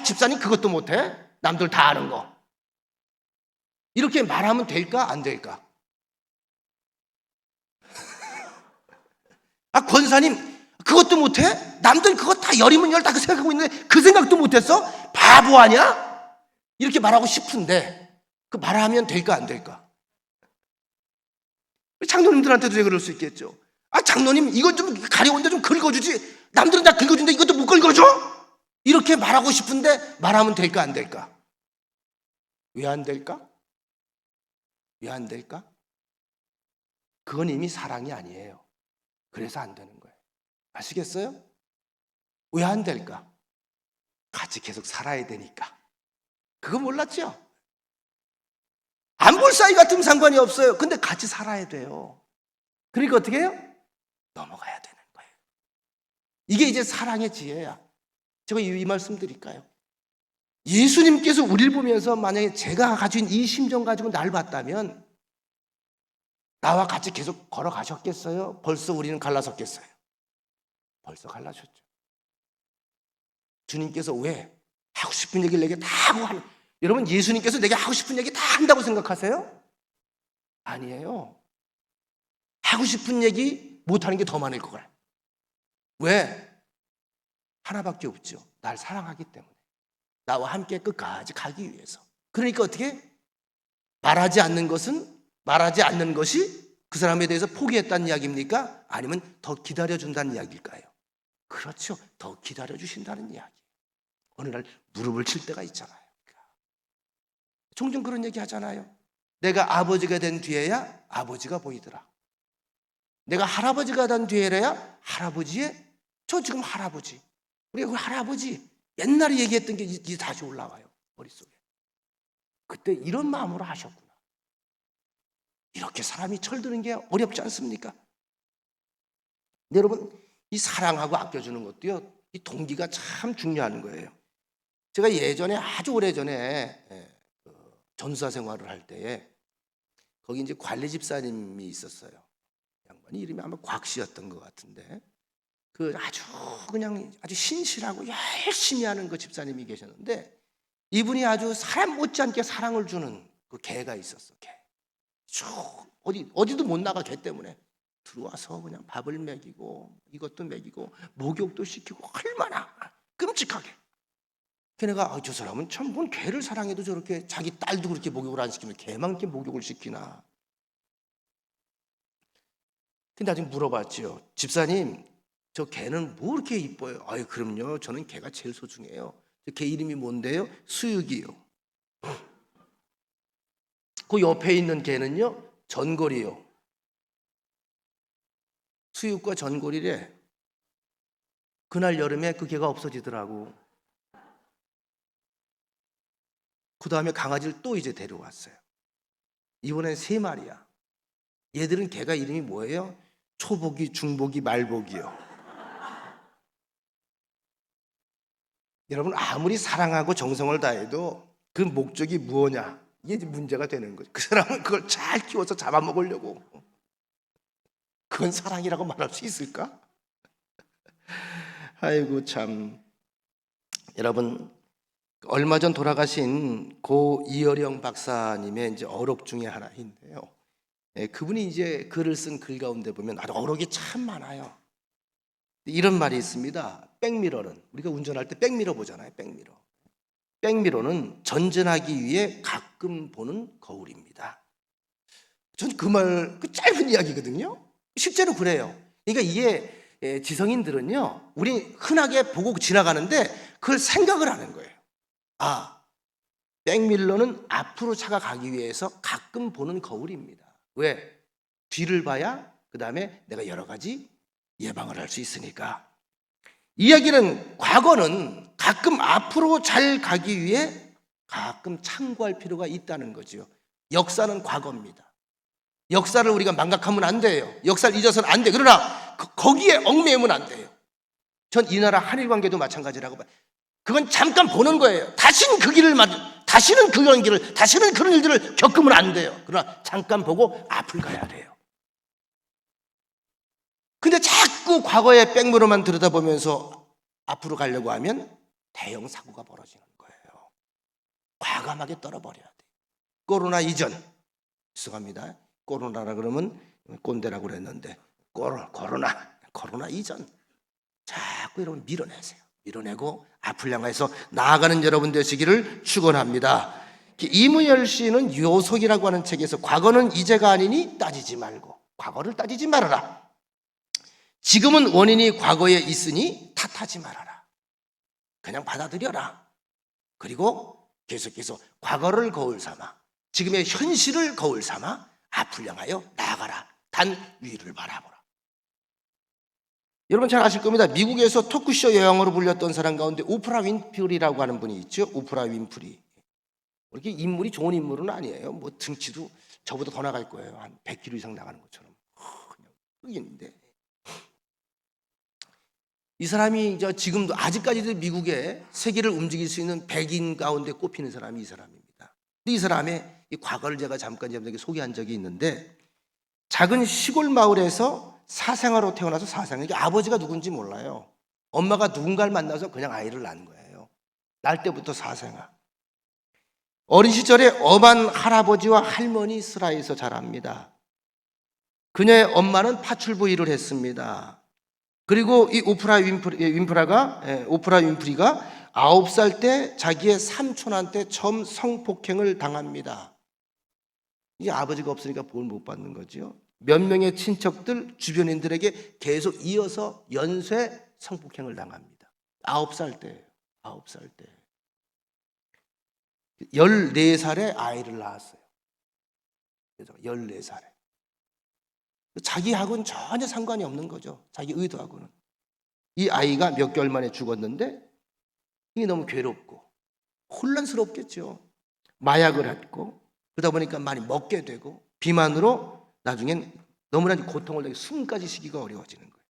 집사님 그것도 못해? 남들 다 아는 거. 이렇게 말하면 될까? 안 될까? 권사님 그것도 못해? 남들 그거 다 열이면 열다 그 생각하고 있는데 그 생각도 못했어? 바보 아니야? 이렇게 말하고 싶은데 그 말하면 될까 안 될까? 장로님들한테도 그럴 수 있겠죠. 장로님 이건 좀 가려운데 좀 긁어주지. 남들은 다 긁어주는데 이것도 못 긁어줘? 이렇게 말하고 싶은데 말하면 될까 안 될까? 왜 안 될까? 왜 안 될까? 그건 이미 사랑이 아니에요. 그래서 안 되는 거예요. 아시겠어요? 왜 안 될까? 같이 계속 살아야 되니까. 그거 몰랐죠? 안 볼 사이 같으면 상관이 없어요. 근데 같이 살아야 돼요. 그러니까 어떻게 해요? 넘어가야 되는 거예요. 이게 이제 사랑의 지혜야. 제가 이 말씀 드릴까요? 예수님께서 우리를 보면서 만약에 제가 가진 이 심정 가지고 날 봤다면 나와 같이 계속 걸어가셨겠어요? 벌써 우리는 갈라섰겠어요? 벌써 갈라졌죠. 주님께서 왜 하고 싶은 얘기를 내게 다 하고 하는, 여러분 예수님께서 내게 하고 싶은 얘기 다 한다고 생각하세요? 아니에요. 하고 싶은 얘기 못하는 게 더 많을 거예요. 왜? 하나밖에 없죠. 날 사랑하기 때문에. 나와 함께 끝까지 가기 위해서. 그러니까 어떻게? 말하지 않는 것이 그 사람에 대해서 포기했다는 이야기입니까? 아니면 더 기다려준다는 이야기일까요? 그렇죠. 더 기다려주신다는 이야기. 어느 날 무릎을 칠 때가 있잖아요. 종종 그런 얘기 하잖아요. 내가 아버지가 된 뒤에야 아버지가 보이더라. 내가 할아버지가 된 뒤에야 저 지금 할아버지. 우리 그 할아버지 옛날에 얘기했던 게 이제 다시 올라와요. 머릿속에. 그때 이런 마음으로 하셨구나. 이렇게 사람이 철드는 게 어렵지 않습니까? 여러분, 이 사랑하고 아껴주는 것도요, 이 동기가 참 중요한 거예요. 제가 예전에 아주 오래전에 전사 생활을 할 때에 거기 이제 관리 집사님이 있었어요. 양반이 이름이 아마 곽 씨였던 것 같은데 아주 신실하고 열심히 하는 그 집사님이 계셨는데 이분이 아주 사람 못지않게 사랑을 주는 그 개가 있었어. 개. 어디도 못 나가. 개 때문에 들어와서 그냥 밥을 먹이고 이것도 먹이고 목욕도 시키고 얼마나 끔찍하게. 걔네가 저 사람은 참 뭔 개를 사랑해도 저렇게 자기 딸도 그렇게 목욕을 안 시키면 개만 이렇게 목욕을 시키나. 근데 나중에 물어봤죠. 집사님, 저 개는 뭐 이렇게 이뻐요? 아유, 그럼요. 저는 개가 제일 소중해요. 개 이름이 뭔데요? 수육이요. 그 옆에 있는 개는요? 전골이요. 수육과 전골이래. 그날 여름에 그 개가 없어지더라고. 그 다음에 강아지를 또 이제 데려왔어요. 이번엔 3마리야. 얘들은 개가 이름이 뭐예요? 초복이, 중복이, 말복이요. 여러분, 아무리 사랑하고 정성을 다해도 그 목적이 무엇냐? 이게 이제 문제가 되는 거죠. 그 사람은 그걸 잘 키워서 잡아먹으려고. 그건 사랑이라고 말할 수 있을까? 아이고 참. 여러분, 얼마 전 돌아가신 고 이어령 박사님의 이제 어록 중에 하나인데요. 그분이 이제 글을 쓴 글 가운데 보면 아주 어록이 참 많아요. 이런 말이 있습니다. 백미러는, 우리가 운전할 때 백미러 보잖아요. 백미러. 백미러는 전전하기 위해 가끔 보는 거울입니다. 전 그 말, 그 짧은 이야기거든요. 실제로 그래요. 그러니까 이게 지성인들은요, 우리 흔하게 보고 지나가는데 그걸 생각을 하는 거예요. 아, 백밀러는 앞으로 차가 가기 위해서 가끔 보는 거울입니다. 왜? 뒤를 봐야 그 다음에 내가 여러 가지 예방을 할 수 있으니까. 이야기는 과거는 가끔 앞으로 잘 가기 위해 가끔 참고할 필요가 있다는 거죠. 역사는 과거입니다. 역사를 우리가 망각하면 안 돼요. 역사를 잊어서는 안 돼요. 그러나 거기에 얽매이면 안 돼요. 전 이 나라 한일 관계도 마찬가지라고 봐요. 그건 잠깐 보는 거예요. 다시는 그 길을 다시는 그런 길을, 다시는 그런 일들을 겪으면 안 돼요. 그러나 잠깐 보고 앞을 가야 돼요. 근데 자꾸 과거의 백미러만 들여다보면서 앞으로 가려고 하면 대형 사고가 벌어지는 거예요. 과감하게 떨어버려야 돼요. 코로나 이전, 죄송합니다. 코로나라 그러면 꼰대라고 그랬는데 코로나 이전 자꾸 여러분 밀어내세요. 밀어내고 앞을 향해서 나아가는 여러분 되시기를 축원합니다. 이문열 씨는 요속이라고 하는 책에서 과거는 이제가 아니니 따지지 말고, 과거를 따지지 말아라. 지금은 원인이 과거에 있으니 탓하지 말아라. 그냥 받아들여라. 그리고 계속해서 과거를 거울 삼아, 지금의 현실을 거울 삼아 앞을 향하여 나아가라. 단 위를 바라보라. 여러분 잘 아실 겁니다. 미국에서 토크쇼 여왕으로 불렸던 사람 가운데 오프라 윈프리라고 하는 분이 있죠. 오프라 윈프리. 이렇게 인물이 좋은 인물은 아니에요. 뭐 등치도 저보다 더 나갈 거예요. 한 100kg 이상 나가는 것처럼. 그냥 흑인인데. 이 사람이 지금도 아직까지도 미국의 세계를 움직일 수 있는 백인 가운데 꼽히는 사람이 이 사람입니다. 이 사람의 이 과거를 제가 잠깐 여러분에게 소개한 적이 있는데, 작은 시골 마을에서 사생아로 태어나서 사생아, 아버지가 누군지 몰라요. 엄마가 누군가를 만나서 그냥 아이를 낳은 거예요. 날 때부터 사생아. 어린 시절에 엄한 할아버지와 할머니 슬하에서 자랍니다. 그녀의 엄마는 파출부 일을 했습니다. 그리고 이 오프라 윈프리가 9살 때 자기의 삼촌한테 처음 성폭행을 당합니다. 이게 아버지가 없으니까 보호를 못 받는 거죠. 몇 명의 친척들, 주변인들에게 계속 이어서 연쇄 성폭행을 당합니다. 9살 때예요. 9살 때. 14살에 아이를 낳았어요. 그래서 14살에. 자기하고는 전혀 상관이 없는 거죠. 자기 의도하고는. 이 아이가 몇 개월 만에 죽었는데 이게 너무 괴롭고 혼란스럽겠죠. 마약을 했고 그러다 보니까 많이 먹게 되고 비만으로 나중엔 너무나 고통을 내게 숨까지 쉬기가 어려워지는 거예요.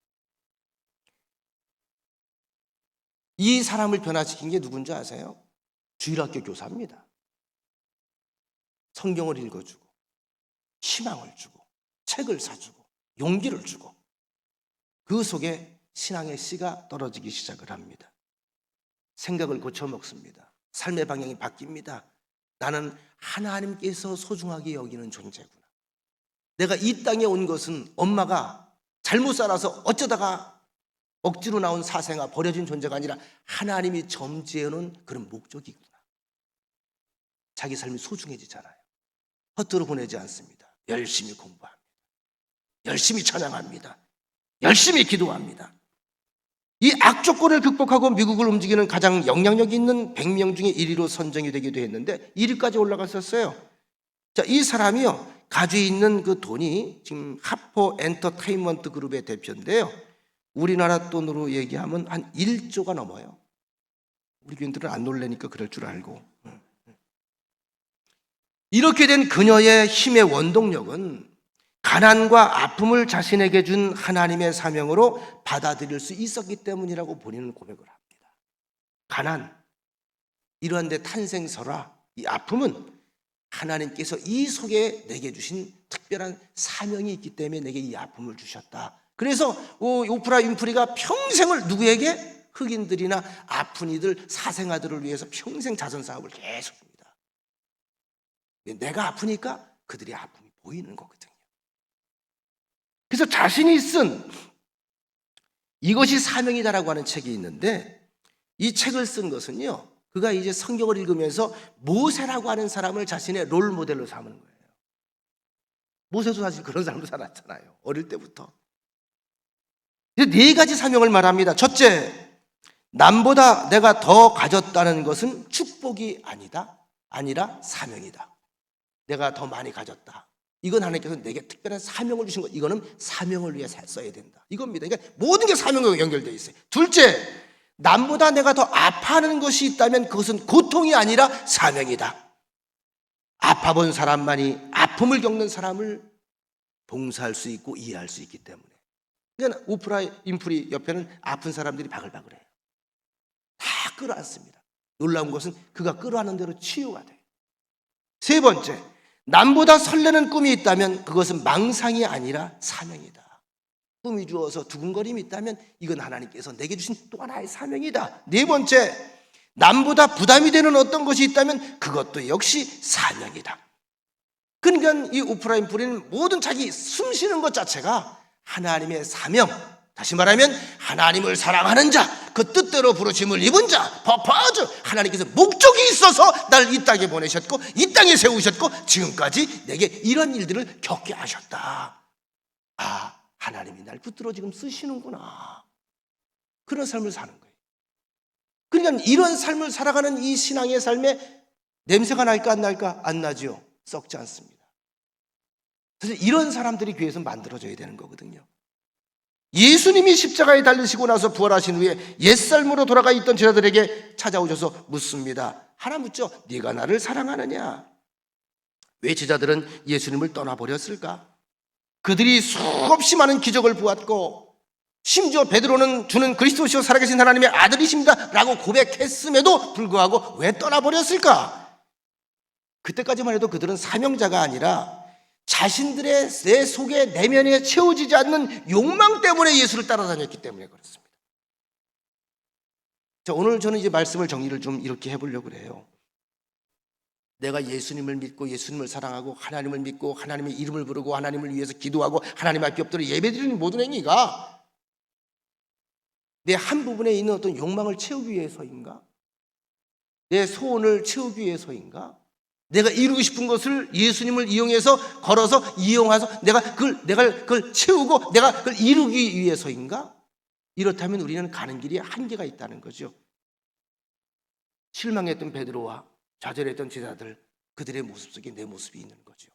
이 사람을 변화시킨 게 누군지 아세요? 주일학교 교사입니다. 성경을 읽어주고 희망을 주고 책을 사주고 용기를 주고 그 속에 신앙의 씨가 떨어지기 시작을 합니다. 생각을 고쳐먹습니다. 삶의 방향이 바뀝니다. 나는 하나님께서 소중하게 여기는 존재구나. 내가 이 땅에 온 것은 엄마가 잘못 살아서 어쩌다가 억지로 나온 사생아, 버려진 존재가 아니라 하나님이 점지해놓은 그런 목적이구나. 자기 삶이 소중해지잖아요. 헛되로 보내지 않습니다. 열심히 공부합니다. 열심히 찬양합니다. 열심히 기도합니다. 이 악조건을 극복하고 미국을 움직이는 가장 영향력 있는 100명 중에 1위로 선정이 되기도 했는데 1위까지 올라갔었어요. 자, 이 사람이요, 가지고 있는 그 돈이 지금 하포 엔터테인먼트 그룹의 대표인데요. 우리나라 돈으로 얘기하면 한 1조가 넘어요. 우리 교인들은 안 놀래니까 그럴 줄 알고. 이렇게 된 그녀의 힘의 원동력은 가난과 아픔을 자신에게 준 하나님의 사명으로 받아들일 수 있었기 때문이라고 본인은 고백을 합니다. 가난, 이러한 데 탄생설화, 이 아픔은 하나님께서 이 속에 내게 주신 특별한 사명이 있기 때문에 내게 이 아픔을 주셨다. 그래서 오프라 윈프리가 평생을 누구에게? 흑인들이나 아픈 이들, 사생아들을 위해서 평생 자선 사업을 계속 합니다. 내가 아프니까 그들의 아픔이 보이는 거거든요. 그래서 자신이 쓴 이것이 사명이다라고 하는 책이 있는데, 이 책을 쓴 것은요, 그가 이제 성경을 읽으면서 모세라고 하는 사람을 자신의 롤 모델로 삼는 거예요. 모세도 사실 그런 삶을 살았잖아요. 어릴 때부터. 네 가지 사명을 말합니다. 첫째, 남보다 내가 더 가졌다는 것은 축복이 아니라 사명이다. 내가 더 많이 가졌다. 이건 하나님께서 내게 특별한 사명을 주신 것. 이거는 사명을 위해 써야 된다. 이겁니다. 그러니까 모든 게 사명과 연결되어 있어요. 둘째, 남보다 내가 더 아파하는 것이 있다면 그것은 고통이 아니라 사명이다. 아파본 사람만이 아픔을 겪는 사람을 봉사할 수 있고 이해할 수 있기 때문에. 그러니까 오프라 윈프리 옆에는 아픈 사람들이 바글바글해요. 다 끌어안습니다. 놀라운 것은 그가 끌어안는 대로 치유가 돼요. 세 번째, 남보다 설레는 꿈이 있다면 그것은 망상이 아니라 사명이다. 꿈이 주어서 두근거림이 있다면 이건 하나님께서 내게 주신 또 하나의 사명이다. 네 번째, 남보다 부담이 되는 어떤 것이 있다면 그것도 역시 사명이다. 그러니까 이 오프라 윈프리는 모든 자기 숨쉬는 것 자체가 하나님의 사명, 다시 말하면 하나님을 사랑하는 자, 그 뜻대로 부르심을 입은 자, 퍼포즈, 하나님께서 목적이 있어서 날 이 땅에 보내셨고 이 땅에 세우셨고 지금까지 내게 이런 일들을 겪게 하셨다. 아, 하나님이 날 붙들어 지금 쓰시는구나. 그런 삶을 사는 거예요. 그러니까 이런 삶을 살아가는 이 신앙의 삶에 냄새가 날까 안 날까? 안 나지요. 썩지 않습니다. 사실 이런 사람들이 교회에서 만들어져야 되는 거거든요. 예수님이 십자가에 달리시고 나서 부활하신 후에 옛삶으로 돌아가 있던 제자들에게 찾아오셔서 묻습니다. 하나 묻죠. 네가 나를 사랑하느냐? 왜 제자들은 예수님을 떠나버렸을까? 그들이 수없이 많은 기적을 보았고 심지어 베드로는 주는 그리스도시요 살아계신 하나님의 아들이십니다 라고 고백했음에도 불구하고 왜 떠나버렸을까? 그때까지만 해도 그들은 사명자가 아니라 자신들의 내 속에 내면에 채워지지 않는 욕망 때문에 예수를 따라다녔기 때문에 그렇습니다. 자, 오늘 저는 이제 말씀을 정리를 좀 이렇게 해보려고 해요. 내가 예수님을 믿고 예수님을 사랑하고 하나님을 믿고 하나님의 이름을 부르고 하나님을 위해서 기도하고 하나님 앞에 엎드려 예배드리는 모든 행위가 내 한 부분에 있는 어떤 욕망을 채우기 위해서인가? 내 소원을 채우기 위해서인가? 내가 이루고 싶은 것을 예수님을 이용해서 걸어서 이용해서 내가 그걸 채우고 내가 그걸 이루기 위해서인가? 이렇다면 우리는 가는 길이 한계가 있다는 거죠. 실망했던 베드로와 좌절했던 제자들, 그들의 모습 속에 내 모습이 있는 거죠.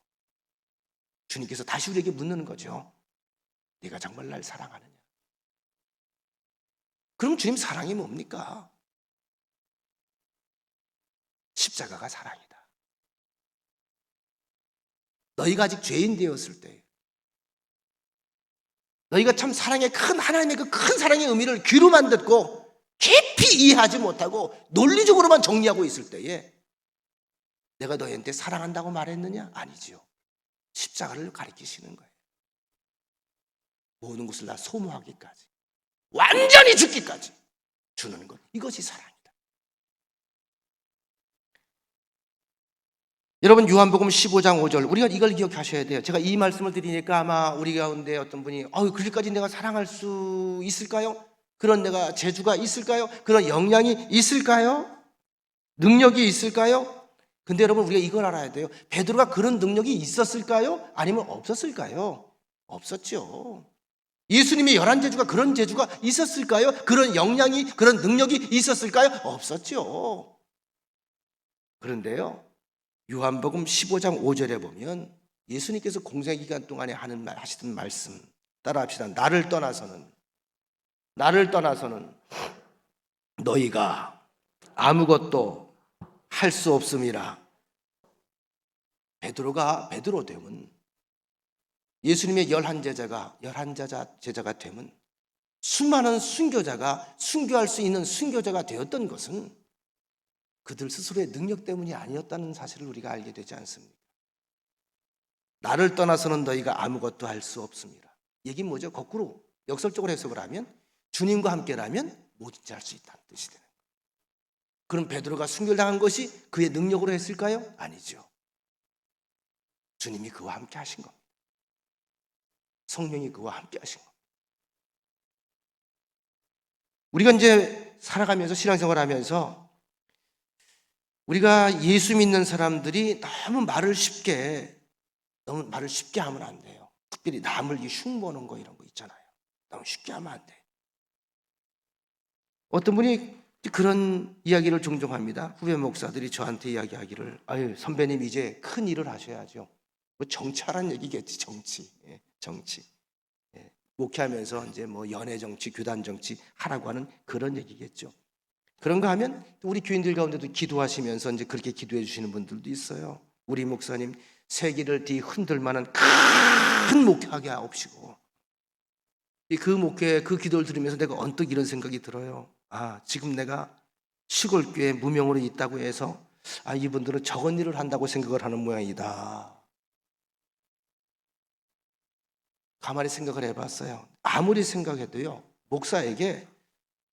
주님께서 다시 우리에게 묻는 거죠. 네가 정말 날 사랑하느냐? 그럼 주님 사랑이 뭡니까? 십자가가 사랑이다. 너희가 아직 죄인 되었을 때 너희가 참 사랑의 큰 하나님의 그 큰 사랑의 의미를 귀로만 듣고 깊이 이해하지 못하고 논리적으로만 정리하고 있을 때에 내가 너희한테 사랑한다고 말했느냐? 아니지요. 십자가를 가리키시는 거예요. 모든 것을 다 소모하기까지 완전히 죽기까지 주는 것, 이것이 사랑이다. 여러분 요한복음 15장 5절 우리가 이걸 기억하셔야 돼요. 제가 이 말씀을 드리니까 아마 우리 가운데 어떤 분이 그렇게까지 내가 사랑할 수 있을까요? 그런 내가 재주가 있을까요? 그런 역량이 있을까요? 능력이 있을까요? 근데 여러분 우리가 이걸 알아야 돼요. 베드로가 그런 능력이 있었을까요? 아니면 없었을까요? 없었죠. 예수님의 11제주가 그런 제주가 있었을까요? 그런 역량이, 그런 능력이 있었을까요? 없었죠. 그런데요, 요한복음 15장 5절에 보면 예수님께서 공생기간 동안에 하시던 말씀 따라합시다. 나를 떠나서는 너희가 아무것도 할 수 없음이라. 베드로 되면, 예수님의 11제자가 되면 수많은 순교자가 순교할 수 있는 순교자가 되었던 것은 그들 스스로의 능력 때문이 아니었다는 사실을 우리가 알게 되지 않습니까? 나를 떠나서는 너희가 아무것도 할 수 없습니다. 얘기는 뭐죠? 거꾸로 역설적으로 해석을 하면 주님과 함께라면 뭐든지 할 수 있다는 뜻이 되는 거예요. 그럼 베드로가 순교당한 것이 그의 능력으로 했을까요? 아니죠. 주님이 그와 함께 하신 겁니다. 성령이 그와 함께 하신 겁니다. 우리가 이제 살아가면서 신앙생활하면서 우리가 예수 믿는 사람들이 너무 말을 쉽게 하면 안 돼요. 특별히 남을 흉보는 거 이런 거 있잖아요. 너무 쉽게 하면 안 돼. 어떤 분이 그런 이야기를 종종 합니다. 후배 목사들이 저한테 이야기하기를, 아유 선배님 이제 큰 일을 하셔야죠. 뭐 정치하라는 얘기겠지. 정치. 목회하면서 이제 뭐 연애 정치, 교단 정치 하라고 하는 그런 얘기겠죠. 그런가 하면 우리 교인들 가운데도 기도하시면서 이제 그렇게 기도해 주시는 분들도 있어요. 우리 목사님 세계를 뒤흔들 만한 큰 목회하게 하옵시고. 그 기도를 들으면서 내가 언뜻 이런 생각이 들어요. 아, 지금 내가 시골교회 무명으로 있다고 해서 이분들은 적은 일을 한다고 생각을 하는 모양이다. 가만히 생각을 해봤어요. 아무리 생각해도요, 목사에게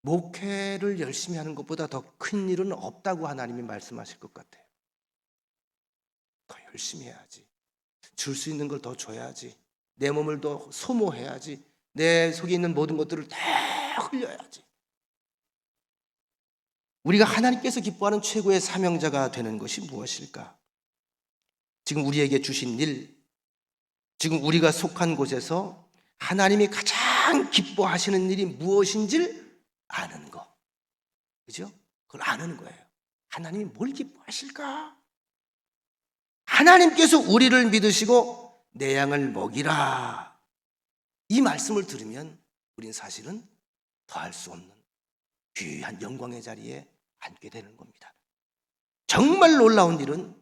목회를 열심히 하는 것보다 더 큰 일은 없다고 하나님이 말씀하실 것 같아요. 더 열심히 해야지. 줄 수 있는 걸 더 줘야지. 내 몸을 더 소모해야지. 내 속에 있는 모든 것들을 다 흘려야지. 우리가 하나님께서 기뻐하는 최고의 사명자가 되는 것이 무엇일까? 지금 우리에게 주신 일, 지금 우리가 속한 곳에서 하나님이 가장 기뻐하시는 일이 무엇인지를 아는 거. 그죠? 그걸 아는 거예요. 하나님이 뭘 기뻐하실까? 하나님께서 우리를 믿으시고 내 양을 먹이라. 이 말씀을 들으면 우린 사실은 더할 수 없는 귀한 영광의 자리에 앉게 되는 겁니다. 정말 놀라운 일은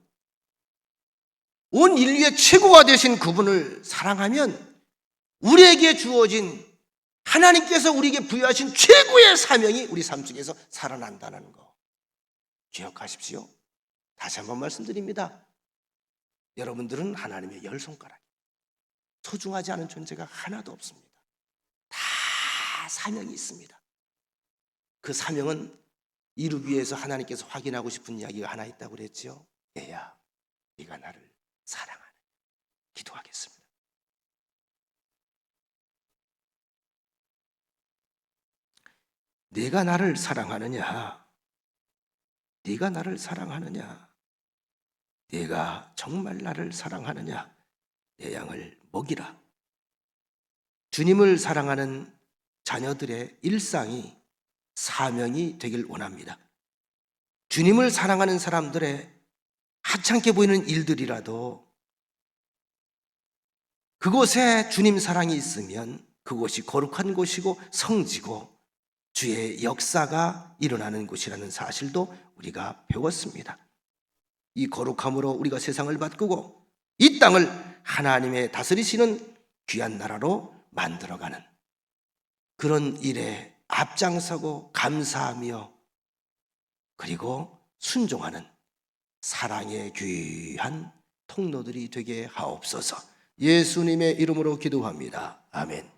온 인류의 최고가 되신 그분을 사랑하면 우리에게 주어진 하나님께서 우리에게 부여하신 최고의 사명이 우리 삶 속에서 살아난다는 거 기억하십시오. 다시 한번 말씀드립니다. 여러분들은 하나님의 10손가락, 소중하지 않은 존재가 하나도 없습니다. 다 사명이 있습니다. 그 사명은 이루기 위해서 하나님께서 확인하고 싶은 이야기가 하나 있다고 그랬죠. 얘야, 네가 나를 사랑하느냐. 기도하겠습니다. 네가 나를 사랑하느냐? 네가 나를 사랑하느냐? 네가 정말 나를 사랑하느냐? 내 양을 먹이라. 주님을 사랑하는 자녀들의 일상이 사명이 되길 원합니다. 주님을 사랑하는 사람들의 하찮게 보이는 일들이라도 그곳에 주님 사랑이 있으면 그곳이 거룩한 곳이고 성지고 주의 역사가 일어나는 곳이라는 사실도 우리가 배웠습니다. 이 거룩함으로 우리가 세상을 바꾸고 이 땅을 하나님의 다스리시는 귀한 나라로 만들어가는 그런 일에 앞장서고 감사하며 그리고 순종하는 사랑의 귀한 통로들이 되게 하옵소서. 예수님의 이름으로 기도합니다. 아멘.